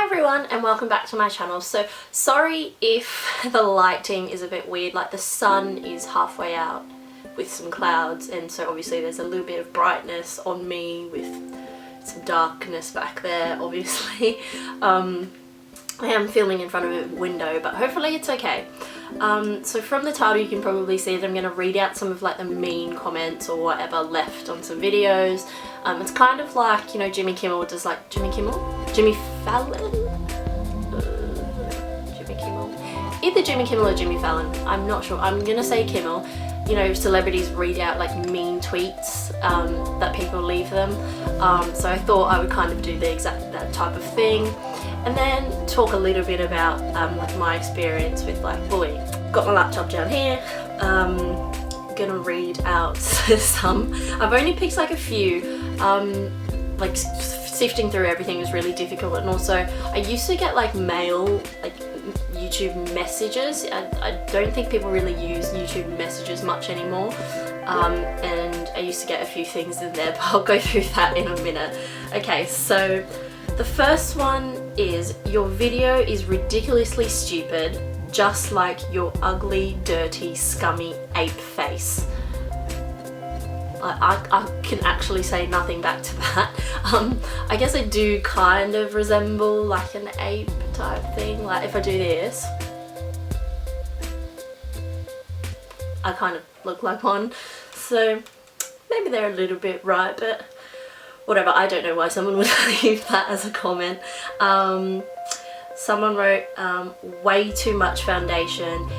everyone and welcome back to my channel. So sorry if the lighting is a bit weird, like the sun is halfway out with some clouds, and so obviously there's a little bit of brightness on me with some darkness back there obviously. I am filming in front of a window, but hopefully it's okay. So from the title you can probably see that I'm going to read out some of like the mean comments or whatever left on some videos. It's kind of like, you know, Jimmy Kimmel does, like Jimmy Fallon? Jimmy Kimmel? Either Jimmy Kimmel or Jimmy Fallon, I'm not sure. I'm going to say Kimmel. You know, celebrities read out like mean tweets that people leave them. So I thought I would kind of do that type of thing. And then talk a little bit about like my experience with like bullying. Got my laptop down here. Gonna read out some. I've only picked like a few. Like sifting through everything was really difficult, and also I used to get like mail, like YouTube messages. I don't think people really use YouTube messages much anymore. And I used to get a few things in there, but I'll go through that in a minute. Okay, so the first one is, your video is ridiculously stupid, just like your ugly, dirty, scummy ape face. I can actually say nothing back to that. I guess I do kind of resemble like an ape type thing. Like if I do this, I kind of look like one. So maybe they're a little bit right, but whatever. I don't know why someone would leave that as a comment. Someone wrote, way too much foundation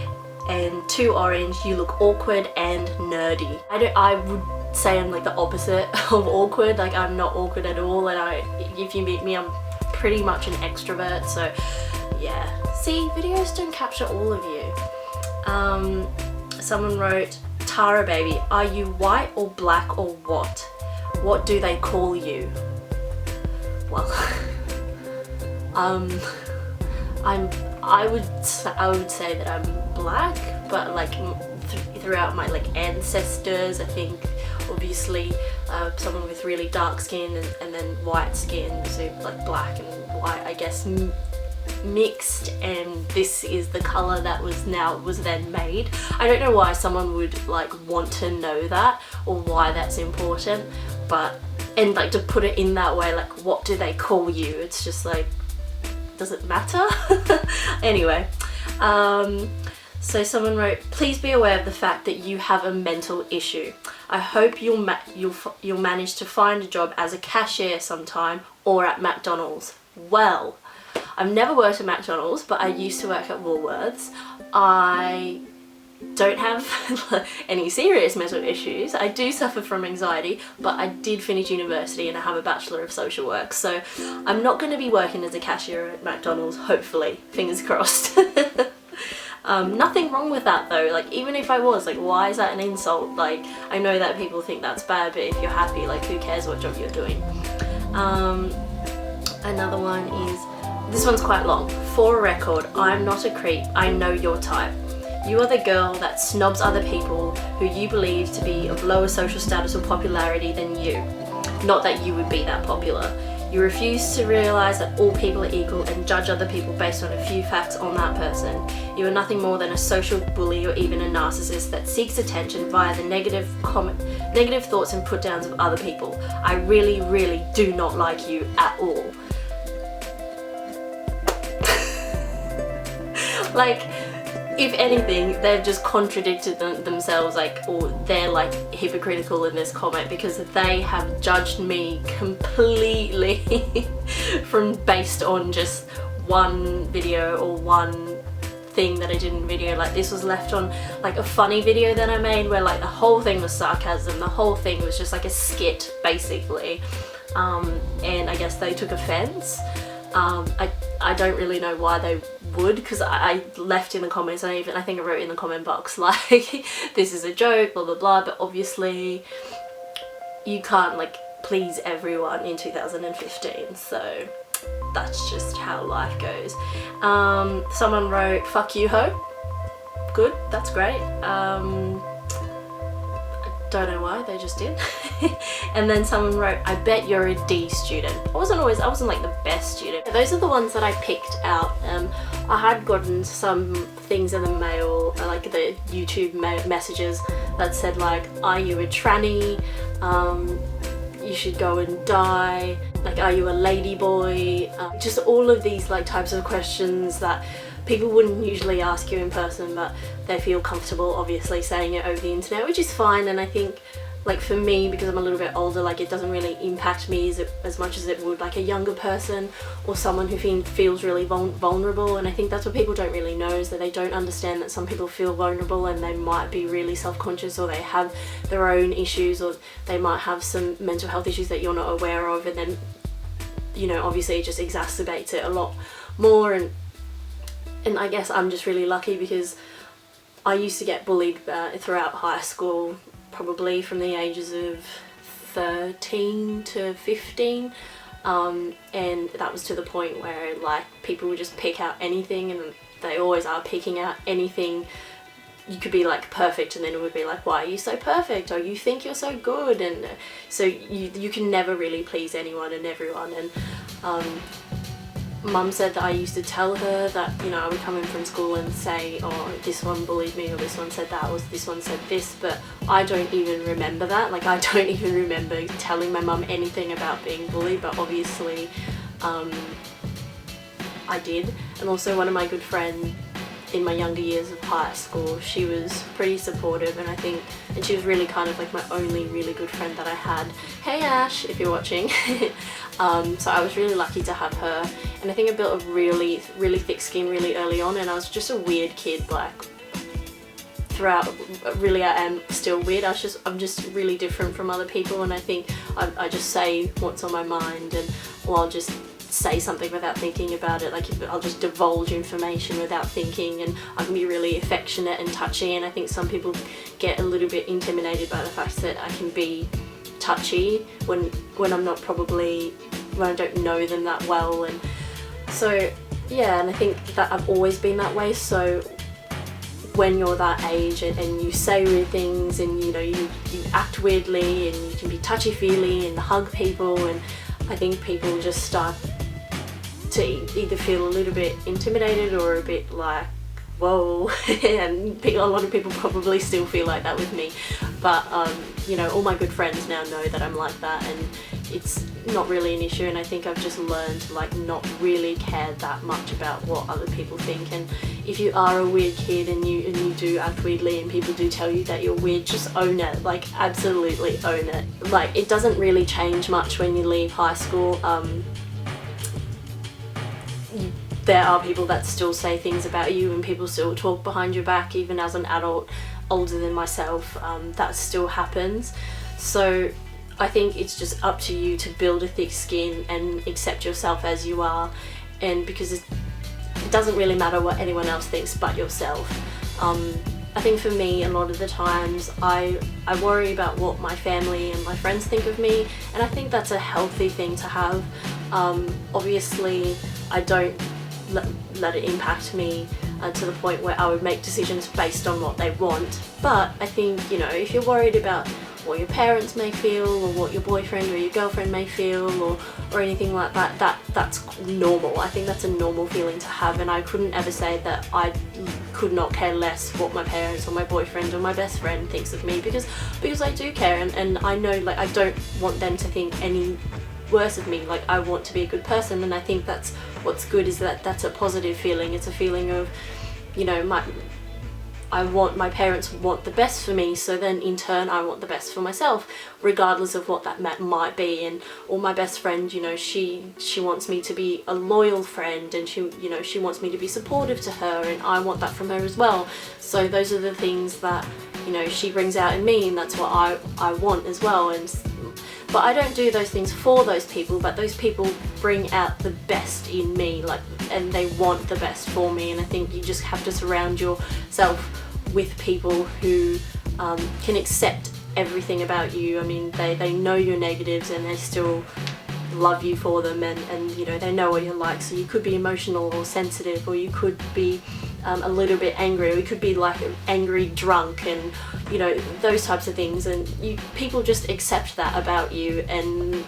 and too orange, you look awkward and nerdy. I would say I'm like the opposite of awkward. Like I'm not awkward at all, and if you meet me, I'm pretty much an extrovert, so yeah. See, videos don't capture all of you. Someone wrote, Taraaababy, are you white or black or what? What do they call you? Well, I would say that I'm black, but like throughout my like ancestors, I think obviously someone with really dark skin and then white skin, so like black and white, I guess, mixed, and this is the color that was then made. I don't know why someone would like want to know that or why that's important, but and like to put it in that way, like what do they call you? It's just like, does it matter? Anyway, so someone wrote, please be aware of the fact that you have a mental issue. I hope you'll manage to find a job as a cashier sometime or at McDonald's. Well, I've never worked at McDonald's, but I used to work at Woolworths. I don't have any serious mental issues. I do suffer from anxiety, but I did finish university and I have a Bachelor of Social Work, so I'm not going to be working as a cashier at McDonald's, hopefully, fingers crossed. Nothing wrong with that though, like even if I was, like why is that an insult? Like I know that people think that's bad, but if you're happy, like who cares what job you're doing? Another one is, this one's quite long. For a record, I'm not a creep, I know your type. You are the girl that snobs other people who you believe to be of lower social status or popularity than you. Not that you would be that popular. You refuse to realise that all people are equal and judge other people based on a few facts on that person. You are nothing more than a social bully or even a narcissist that seeks attention via the negative thoughts and put downs of other people. I really, really do not like you at all. Like, if anything, they've just contradicted themselves, like, or they're like hypocritical in this comment, because they have judged me completely based on just one video or one thing that I did in video. Like this was left on like a funny video that I made where like the whole thing was sarcasm, the whole thing was just like a skit basically, and I guess they took offense. I don't really know why they would, because I left in the comments, and I think I wrote in the comment box like this is a joke, blah blah blah, but obviously you can't like please everyone in 2015, so that's just how life goes. Someone wrote, fuck you ho. Good, that's great. I Don't know why, they just did. And then someone wrote, I bet you're a D student. I wasn't like the best student. Those are the ones that I picked out. I had gotten some things in the mail, like the YouTube messages that said like, are you a tranny? You should go and die. Like, are you a ladyboy? Just all of these like types of questions that people wouldn't usually ask you in person, but they feel comfortable obviously saying it over the internet, which is fine. And I think like for me, because I'm a little bit older, like it doesn't really impact me as much as it would like a younger person or someone who feels really vulnerable. And I think that's what people don't really know, is that they don't understand that some people feel vulnerable and they might be really self-conscious, or they have their own issues, or they might have some mental health issues that you're not aware of, and then, you know, obviously it just exacerbates it a lot more. And I guess I'm just really lucky because I used to get bullied throughout high school, probably from the ages of 13 to 15, and that was to the point where like people would just pick out anything, and they always are picking out anything. You could be like perfect, and then it would be like, why are you so perfect? Or you think you're so good? And so you can never really please anyone and everyone. And Mum said that I used to tell her that, you know, I would come in from school and say, oh, this one bullied me, or this one said that, or this one said this, but I don't even remember that. Like, I don't even remember telling my mum anything about being bullied, but obviously I did. And also one of my good friends in my younger years of high school, she was pretty supportive, and she was really kind of like my only really good friend that I had. Hey Ash, if you're watching. So I was really lucky to have her, and I think I built a really thick skin really early on, and I was just a weird kid, like throughout. Really, I am still weird. I'm just really different from other people, and I think I just say what's on my mind, and or I'll just say something without thinking about it. Like, I'll just divulge information without thinking, and I can be really affectionate and touchy, and I think some people get a little bit intimidated by the fact that I can be touchy when I'm not, probably when I don't know them that well. And so yeah, and I think that I've always been that way. So when you're that age and you say weird things, and you know, you act weirdly, and you can be touchy-feely and hug people, and I think people just start to either feel a little bit intimidated or a bit like, whoa. And a lot of people probably still feel like that with me, but you know, all my good friends now know that I'm like that, and it's not really an issue. And I think I've just learned to like not really care that much about what other people think. And if you are a weird kid and you do act weirdly and people do tell you that you're weird, just own it. Like, absolutely own it. Like, it doesn't really change much when you leave high school. There are people that still say things about you, and people still talk behind your back, even as an adult older than myself. That still happens. So I think it's just up to you to build a thick skin and accept yourself as you are, and because it doesn't really matter what anyone else thinks but yourself. I think for me, a lot of the times I worry about what my family and my friends think of me, and I think that's a healthy thing to have. Obviously I don't let it impact me to the point where I would make decisions based on what they want. But I think, you know, if you're worried about what your parents may feel, or what your boyfriend or your girlfriend may feel, or anything like that, that's normal. I think that's a normal feeling to have, and I couldn't ever say that I could not care less what my parents or my boyfriend or my best friend thinks of me, because I do care, and I know, like, I don't want them to think any worse of me. Like, I want to be a good person, and I think that's what's good, is that that's a positive feeling. It's a feeling of, you know, my parents want the best for me, so then in turn I want the best for myself, regardless of what that might be. And or my best friend, you know, she wants me to be a loyal friend, and she wants me to be supportive to her, and I want that from her as well. So those are the things that, you know, she brings out in me, and that's what I want as well. But I don't do those things for those people, but those people bring out the best in me, like, and they want the best for me. And I think you just have to surround yourself with people who can accept everything about you. I mean, they know your negatives, and they still love you for them, and you know, they know what you're like. So you could be emotional or sensitive, or you could be a little bit angry, or you could be like an angry drunk, and you know, those types of things, and people just accept that about you, and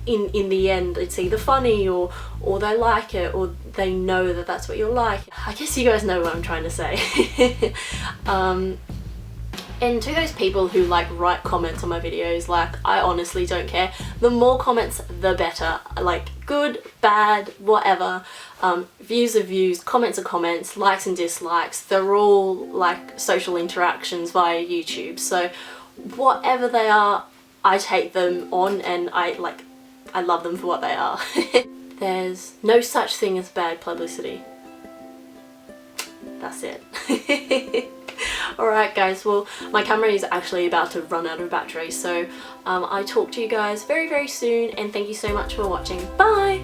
in the end it's either funny or they like it, or they know that that's what you're like. I guess you guys know what I'm trying to say. And to those people who like write comments on my videos, like, I honestly don't care. The more comments the better, like good, bad, whatever. Views are views, comments are comments, likes and dislikes, they're all like social interactions via YouTube. So whatever they are, I take them on, and I love them for what they are. There's no such thing as bad publicity. That's it. Alright guys, well, my camera is actually about to run out of battery, so I talk to you guys very, very soon, and thank you so much for watching. Bye!